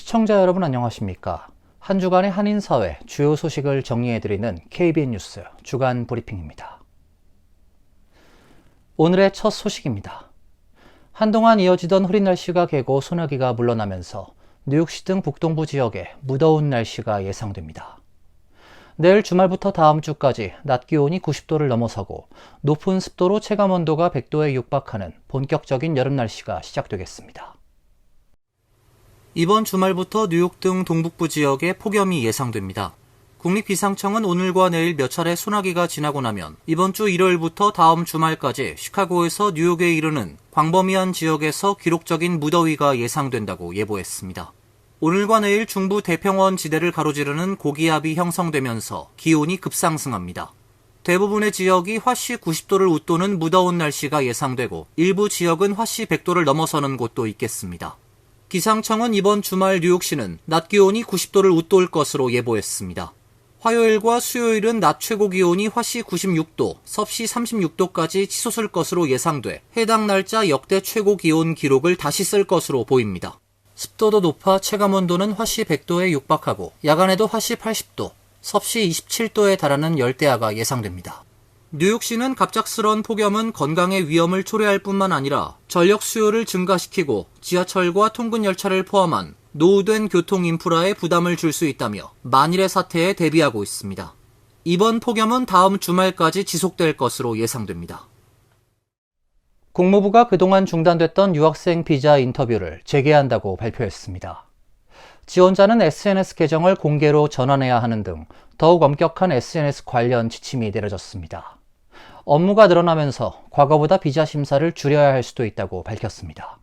시청자 여러분 안녕하십니까? 한 주간의 한인사회 주요 소식을 정리해드리는 KBN 뉴스 주간 브리핑입니다. 오늘의 첫 소식입니다. 한동안 이어지던 흐린 날씨가 개고 소나기가 물러나면서 뉴욕시 등 북동부 지역에 무더운 날씨가 예상됩니다. 내일 주말부터 다음 주까지 낮 기온이 90도를 넘어서고 높은 습도로 체감온도가 100도에 육박하는 본격적인 여름 날씨가 시작되겠습니다. 이번 주말부터 뉴욕 등 동북부 지역에 폭염이 예상됩니다. 국립기상청은 오늘과 내일 몇 차례 소나기가 지나고 나면 이번 주 일요일부터 다음 주말까지 시카고에서 뉴욕에 이르는 광범위한 지역에서 기록적인 무더위가 예상된다고 예보했습니다. 오늘과 내일 중부 태평원 지대를 가로지르는 고기압이 형성되면서 기온이 급상승합니다. 대부분의 지역이 화씨 90도를 웃도는 무더운 날씨가 예상되고 일부 지역은 화씨 100도를 넘어서는 곳도 있겠습니다. 기상청은 이번 주말 뉴욕시는 낮 기온이 90도를 웃돌 것으로 예보했습니다. 화요일과 수요일은 낮 최고 기온이 화씨 96도, 섭씨 36도까지 치솟을 것으로 예상돼 해당 날짜 역대 최고 기온 기록을 다시 쓸 것으로 보입니다. 습도도 높아 체감온도는 화씨 100도에 육박하고 야간에도 화씨 80도, 섭씨 27도에 달하는 열대야가 예상됩니다. 뉴욕시는 갑작스러운 폭염은 건강의 위험을 초래할 뿐만 아니라 전력 수요를 증가시키고 지하철과 통근 열차를 포함한 노후된 교통 인프라에 부담을 줄 수 있다며 만일의 사태에 대비하고 있습니다. 이번 폭염은 다음 주말까지 지속될 것으로 예상됩니다. 국무부가 그동안 중단됐던 유학생 비자 인터뷰를 재개한다고 발표했습니다. 지원자는 SNS 계정을 공개로 전환해야 하는 등 더욱 엄격한 SNS 관련 지침이 내려졌습니다. 업무가 늘어나면서 과거보다 비자 심사를 줄여야 할 수도 있다고 밝혔습니다.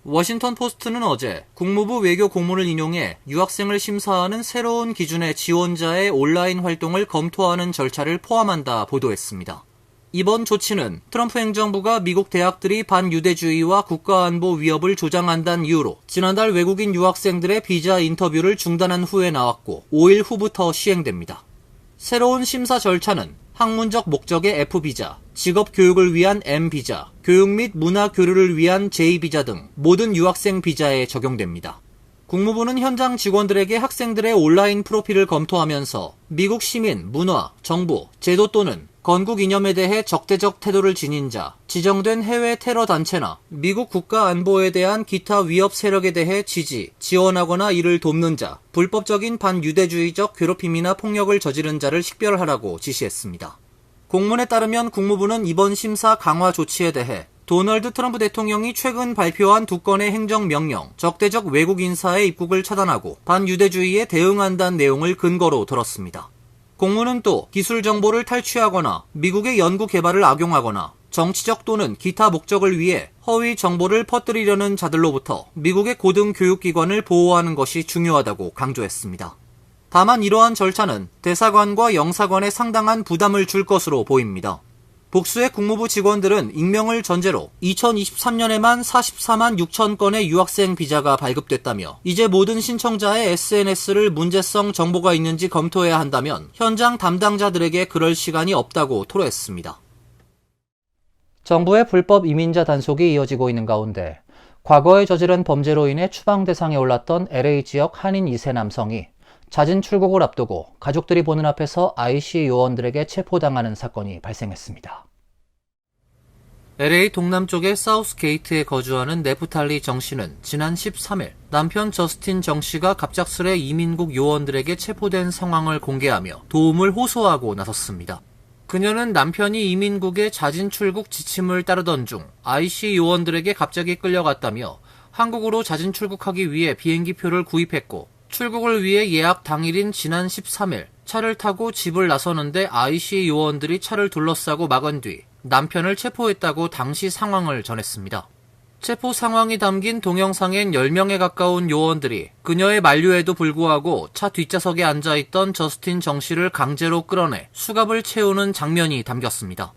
워싱턴 포스트는 어제 국무부 외교 공문을 인용해 유학생을 심사하는 새로운 기준의 지원자의 온라인 활동을 검토하는 절차를 포함한다 보도했습니다. 이번 조치는 트럼프 행정부가 미국 대학들이 반유대주의와 국가안보 위협을 조장한다는 이유로 지난달 외국인 유학생들의 비자 인터뷰를 중단한 후에 나왔고 5일 후부터 시행됩니다. 새로운 심사 절차는 학문적 목적의 F비자, 직업교육을 위한 M비자, 교육 및 문화교류를 위한 J비자 등 모든 유학생 비자에 적용됩니다. 국무부는 현장 직원들에게 학생들의 온라인 프로필을 검토하면서 미국 시민, 문화, 정부, 제도 또는 건국 이념에 대해 적대적 태도를 지닌 자, 지정된 해외 테러 단체나 미국 국가 안보에 대한 기타 위협 세력에 대해 지지, 지원하거나 이를 돕는 자, 불법적인 반유대주의적 괴롭힘이나 폭력을 저지른 자를 식별하라고 지시했습니다. 공문에 따르면 국무부는 이번 심사 강화 조치에 대해 도널드 트럼프 대통령이 최근 발표한 2건의 행정명령, 적대적 외국 인사의 입국을 차단하고 반유대주의에 대응한다는 내용을 근거로 들었습니다. 공문은 또 기술 정보를 탈취하거나 미국의 연구 개발을 악용하거나 정치적 또는 기타 목적을 위해 허위 정보를 퍼뜨리려는 자들로부터 미국의 고등교육기관을 보호하는 것이 중요하다고 강조했습니다. 다만 이러한 절차는 대사관과 영사관에 상당한 부담을 줄 것으로 보입니다. 복수의 국무부 직원들은 익명을 전제로 2023년에만 44만 6천 건의 유학생 비자가 발급됐다며 이제 모든 신청자의 SNS를 문제성 정보가 있는지 검토해야 한다면 현장 담당자들에게 그럴 시간이 없다고 토로했습니다. 정부의 불법 이민자 단속이 이어지고 있는 가운데 과거에 저지른 범죄로 인해 추방 대상에 올랐던 LA 지역 한인 2세 남성이 자진 출국을 앞두고 가족들이 보는 앞에서 IC 요원들에게 체포당하는 사건이 발생했습니다. LA 동남쪽의 사우스 게이트에 거주하는 네프탈리 정 씨는 지난 13일 남편 저스틴 정 씨가 갑작스레 이민국 요원들에게 체포된 상황을 공개하며 도움을 호소하고 나섰습니다. 그녀는 남편이 이민국의 자진 출국 지침을 따르던 중 IC 요원들에게 갑자기 끌려갔다며 한국으로 자진 출국하기 위해 비행기표를 구입했고 출국을 위해 예약 당일인 지난 13일 차를 타고 집을 나서는데 IC 요원들이 차를 둘러싸고 막은 뒤 남편을 체포했다고 당시 상황을 전했습니다. 체포 상황이 담긴 동영상엔 10명에 가까운 요원들이 그녀의 만류에도 불구하고 차 뒷좌석에 앉아있던 저스틴 정 씨를 강제로 끌어내 수갑을 채우는 장면이 담겼습니다.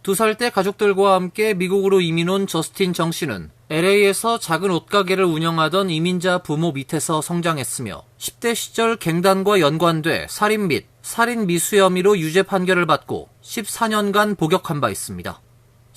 2살 때 가족들과 함께 미국으로 이민 온 저스틴 정 씨는 LA에서 작은 옷가게를 운영하던 이민자 부모 밑에서 성장했으며 10대 시절 갱단과 연관돼 살인 및 살인 미수 혐의로 유죄 판결을 받고 14년간 복역한 바 있습니다.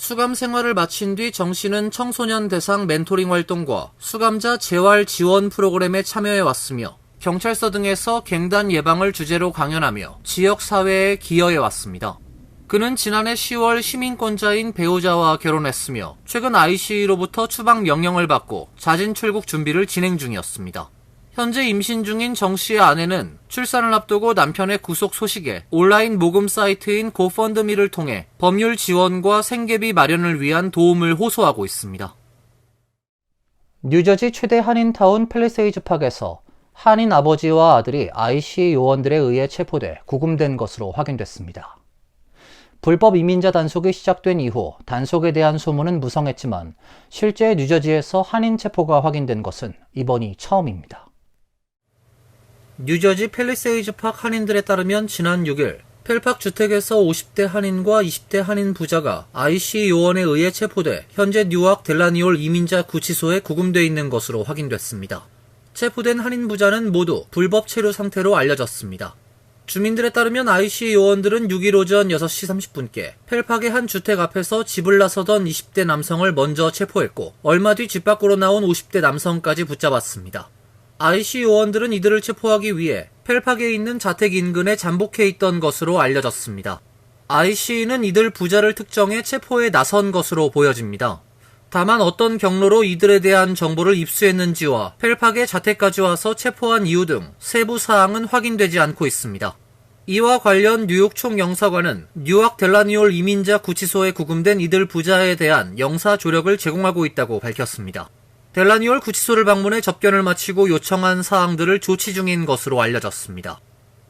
수감 생활을 마친 뒤 정 씨는 청소년 대상 멘토링 활동과 수감자 재활 지원 프로그램에 참여해왔으며 경찰서 등에서 갱단 예방을 주제로 강연하며 지역사회에 기여해왔습니다. 그는 지난해 10월 시민권자인 배우자와 결혼했으며 최근 IC로부터 추방 명령을 받고 자진 출국 준비를 진행 중이었습니다. 현재 임신 중인 정 씨의 아내는 출산을 앞두고 남편의 구속 소식에 온라인 모금 사이트인 고펀드미를 통해 법률 지원과 생계비 마련을 위한 도움을 호소하고 있습니다. 뉴저지 최대 한인타운 팰리세이즈 팍에서 한인 아버지와 아들이 IC 요원들에 의해 체포돼 구금된 것으로 확인됐습니다. 불법 이민자 단속이 시작된 이후 단속에 대한 소문은 무성했지만 실제 뉴저지에서 한인 체포가 확인된 것은 이번이 처음입니다. 뉴저지 팰리세이즈 팍 한인들에 따르면 지난 6일 펠팍 주택에서 50대 한인과 20대 한인 부자가 IC 요원에 의해 체포돼 현재 뉴악 델라니올 이민자 구치소에 구금돼 있는 것으로 확인됐습니다. 체포된 한인 부자는 모두 불법 체류 상태로 알려졌습니다. 주민들에 따르면 IC 요원들은 6일 오전 6시 30분께 펠팍의 한 주택 앞에서 집을 나서던 20대 남성을 먼저 체포했고 얼마 뒤 집 밖으로 나온 50대 남성까지 붙잡았습니다. IC 요원들은 이들을 체포하기 위해 펠팍에 있는 자택 인근에 잠복해 있던 것으로 알려졌습니다. IC는 이들 부자를 특정해 체포에 나선 것으로 보여집니다. 다만 어떤 경로로 이들에 대한 정보를 입수했는지와 펠팍의 자택까지 와서 체포한 이유 등 세부 사항은 확인되지 않고 있습니다. 이와 관련 뉴욕 총영사관은 뉴악 델라니올 이민자 구치소에 구금된 이들 부자에 대한 영사 조력을 제공하고 있다고 밝혔습니다. 델라니올 구치소를 방문해 접견을 마치고 요청한 사항들을 조치 중인 것으로 알려졌습니다.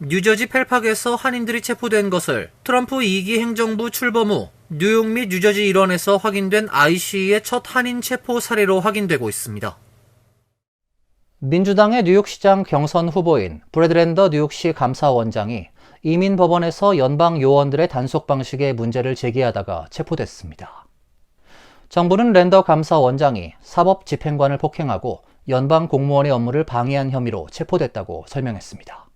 뉴저지 펠팍에서 한인들이 체포된 것을 트럼프 2기 행정부 출범 후 뉴욕 및 뉴저지 일원에서 확인된 IC의 첫 한인 체포 사례로 확인되고 있습니다. 민주당의 뉴욕시장 경선 후보인 브래드 랜더 뉴욕시 감사원장이 이민법원에서 연방 요원들의 단속 방식에 문제를 제기하다가 체포됐습니다. 정부는 랜더 감사원장이 사법집행관을 폭행하고 연방 공무원의 업무를 방해한 혐의로 체포됐다고 설명했습니다.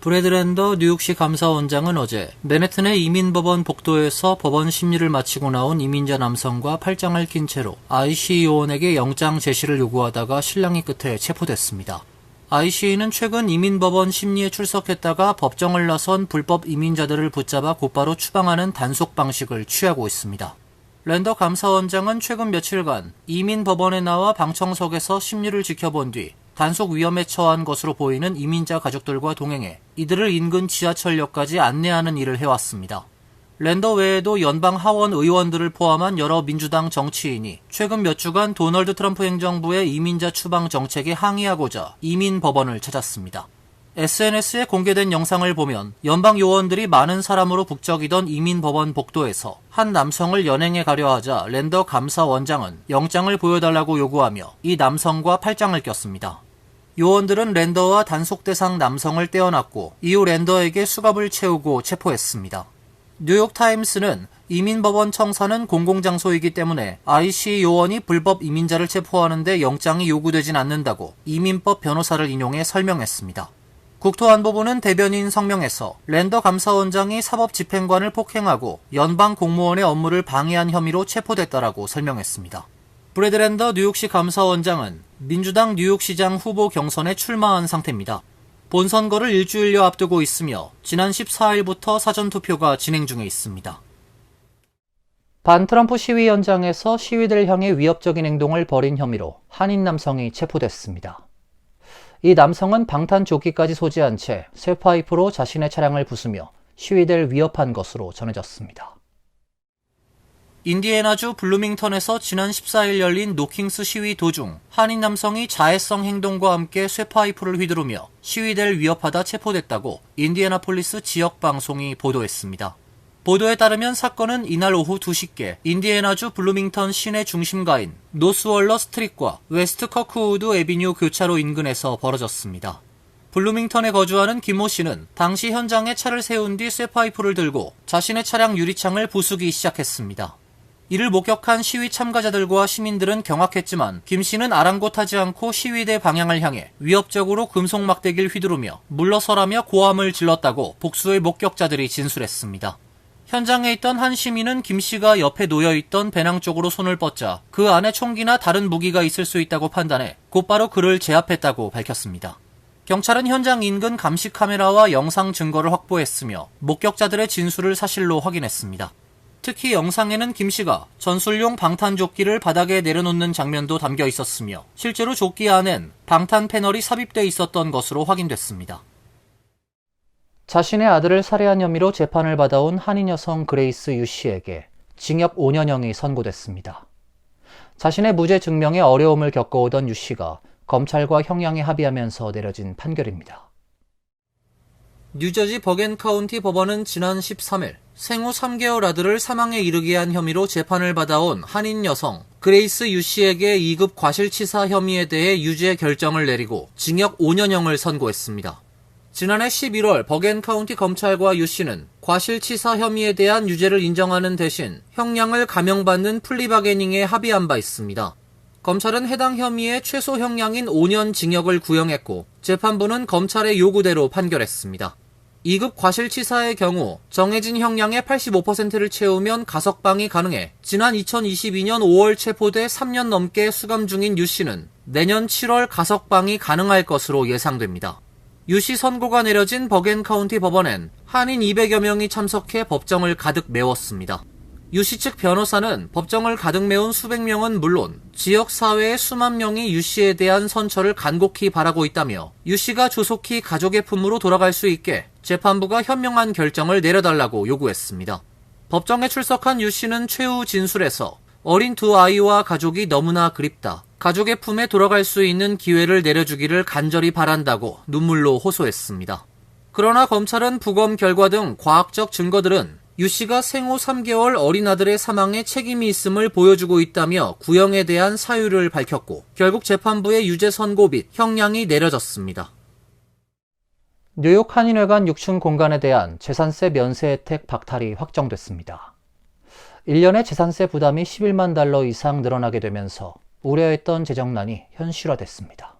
브래드 랜더 뉴욕시 감사원장은 어제 맨해튼의 이민법원 복도에서 법원 심리를 마치고 나온 이민자 남성과 팔짱을 낀 채로 IC 요원에게 영장 제시를 요구하다가 실랑이 끝에 체포됐습니다. IC는 최근 이민법원 심리에 출석했다가 법정을 나선 불법 이민자들을 붙잡아 곧바로 추방하는 단속 방식을 취하고 있습니다. 랜더 감사원장은 최근 며칠간 이민법원에 나와 방청석에서 심리를 지켜본 뒤 단속 위험에 처한 것으로 보이는 이민자 가족들과 동행해 이들을 인근 지하철역까지 안내하는 일을 해왔습니다. 랜더 외에도 연방 하원 의원들을 포함한 여러 민주당 정치인이 최근 몇 주간 도널드 트럼프 행정부의 이민자 추방 정책에 항의하고자 이민법원을 찾았습니다. SNS에 공개된 영상을 보면 연방 요원들이 많은 사람으로 북적이던 이민법원 복도에서 한 남성을 연행해 가려 하자 랜더 감사원장은 영장을 보여달라고 요구하며 이 남성과 팔짱을 꼈습니다. 요원들은 랜더와 단속 대상 남성을 떼어놨고 이후 랜더에게 수갑을 채우고 체포했습니다. 뉴욕타임스는 이민법원 청사는 공공장소이기 때문에 IC 요원이 불법 이민자를 체포하는데 영장이 요구되진 않는다고 이민법 변호사를 인용해 설명했습니다. 국토안보부는 대변인 성명에서 랜더 감사원장이 사법집행관을 폭행하고 연방 공무원의 업무를 방해한 혐의로 체포됐다라고 설명했습니다. 브래드 랜더 뉴욕시 감사원장은 민주당 뉴욕시장 후보 경선에 출마한 상태입니다. 본선거를 일주일여 앞두고 있으며 지난 14일부터 사전투표가 진행 중에 있습니다. 반트럼프 시위 현장에서 시위대를 향해 위협적인 행동을 벌인 혐의로 한인 남성이 체포됐습니다. 이 남성은 방탄조끼까지 소지한 채 쇠파이프로 자신의 차량을 부수며 시위대를 위협한 것으로 전해졌습니다. 인디애나주 블루밍턴에서 지난 14일 열린 노킹스 시위 도중 한인 남성이 자해성 행동과 함께 쇠파이프를 휘두르며 시위대를 위협하다 체포됐다고 인디애나폴리스 지역방송이 보도했습니다. 보도에 따르면 사건은 이날 오후 2시께 인디애나주 블루밍턴 시내 중심가인 노스월러 스트릿과 웨스트 커크우드 애비뉴 교차로 인근에서 벌어졌습니다. 블루밍턴에 거주하는 김모 씨는 당시 현장에 차를 세운 뒤 쇠파이프를 들고 자신의 차량 유리창을 부수기 시작했습니다. 이를 목격한 시위 참가자들과 시민들은 경악했지만 김 씨는 아랑곳하지 않고 시위대 방향을 향해 위협적으로 금속 막대기를 휘두르며 물러서라며 고함을 질렀다고 복수의 목격자들이 진술했습니다. 현장에 있던 한 시민은 김 씨가 옆에 놓여있던 배낭 쪽으로 손을 뻗자 그 안에 총기나 다른 무기가 있을 수 있다고 판단해 곧바로 그를 제압했다고 밝혔습니다. 경찰은 현장 인근 감시 카메라와 영상 증거를 확보했으며 목격자들의 진술을 사실로 확인했습니다. 특히 영상에는 김 씨가 전술용 방탄조끼를 바닥에 내려놓는 장면도 담겨 있었으며 실제로 조끼 안엔 방탄 패널이 삽입돼 있었던 것으로 확인됐습니다. 자신의 아들을 살해한 혐의로 재판을 받아온 한인 여성 그레이스 유 씨에게 징역 5년형이 선고됐습니다. 자신의 무죄 증명에 어려움을 겪어오던 유 씨가 검찰과 형량에 합의하면서 내려진 판결입니다. 뉴저지 버겐 카운티 법원은 지난 13일 생후 3개월 아들을 사망에 이르게 한 혐의로 재판을 받아온 한인 여성 그레이스 유 씨에게 2급 과실치사 혐의에 대해 유죄 결정을 내리고 징역 5년형을 선고했습니다. 지난해 11월 버겐 카운티 검찰과 유 씨는 과실치사 혐의에 대한 유죄를 인정하는 대신 형량을 감형받는 플리바게닝에 합의한 바 있습니다. 검찰은 해당 혐의의 최소 형량인 5년 징역을 구형했고 재판부는 검찰의 요구대로 판결했습니다. 2급 과실치사의 경우 정해진 형량의 85%를 채우면 가석방이 가능해 지난 2022년 5월 체포돼 3년 넘게 수감 중인 유 씨는 내년 7월 가석방이 가능할 것으로 예상됩니다. 유 씨 선고가 내려진 버겐 카운티 법원엔 한인 200여 명이 참석해 법정을 가득 메웠습니다. 유 씨 측 변호사는 법정을 가득 메운 수백 명은 물론 지역사회의 수만 명이 유 씨에 대한 선처를 간곡히 바라고 있다며 유 씨가 조속히 가족의 품으로 돌아갈 수 있게 재판부가 현명한 결정을 내려달라고 요구했습니다. 법정에 출석한 유 씨는 최후 진술에서 어린 두 아이와 가족이 너무나 그립다. 가족의 품에 돌아갈 수 있는 기회를 내려주기를 간절히 바란다고 눈물로 호소했습니다. 그러나 검찰은 부검 결과 등 과학적 증거들은 유 씨가 생후 3개월 어린 아들의 사망에 책임이 있음을 보여주고 있다며 구형에 대한 사유를 밝혔고 결국 재판부의 유죄 선고 및 형량이 내려졌습니다. 뉴욕 한인회관 6층 공간에 대한 재산세 면세 혜택 박탈이 확정됐습니다. 1년의 재산세 부담이 11만 달러 이상 늘어나게 되면서 우려했던 재정난이 현실화됐습니다.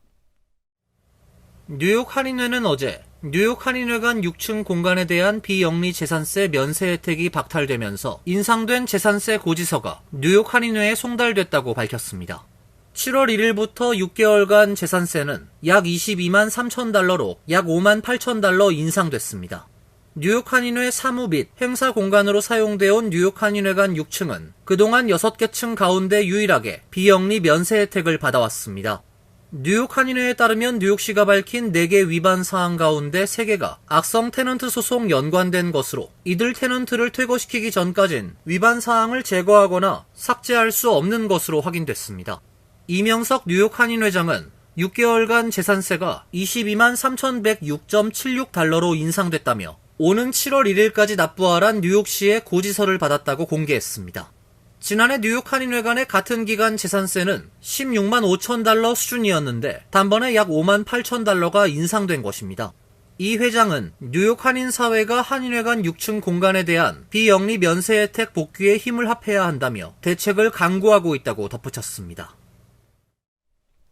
뉴욕 한인회는 어제 뉴욕 한인회관 6층 공간에 대한 비영리 재산세 면세 혜택이 박탈되면서 인상된 재산세 고지서가 뉴욕 한인회에 송달됐다고 밝혔습니다. 7월 1일부터 6개월간 재산세는 약 22만 3천 달러로 약 5만 8천 달러 인상됐습니다. 뉴욕 한인회 사무 및 행사 공간으로 사용되어 온 뉴욕 한인회관 6층은 그동안 6개 층 가운데 유일하게 비영리 면세 혜택을 받아왔습니다. 뉴욕 한인회에 따르면 뉴욕시가 밝힌 4개 위반 사항 가운데 3개가 악성 테넌트 소송 연관된 것으로 이들 테넌트를 퇴거시키기 전까진 위반 사항을 제거하거나 삭제할 수 없는 것으로 확인됐습니다. 이명석 뉴욕 한인회장은 6개월간 재산세가 22만 3,106.76 달러로 인상됐다며 오는 7월 1일까지 납부하란 뉴욕시의 고지서를 받았다고 공개했습니다. 지난해 뉴욕 한인회관의 같은 기간 재산세는 16만 5천 달러 수준이었는데 단번에 약 5만 8천 달러가 인상된 것입니다. 이 회장은 뉴욕 한인사회가 한인회관 6층 공간에 대한 비영리 면세 혜택 복귀에 힘을 합해야 한다며 대책을 강구하고 있다고 덧붙였습니다.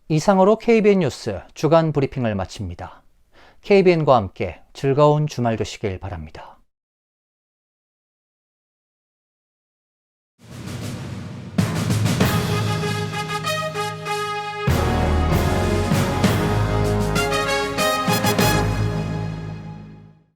이상으로 KBN 뉴스 주간 브리핑을 마칩니다. KBN과 함께 즐거운 주말 되시길 바랍니다.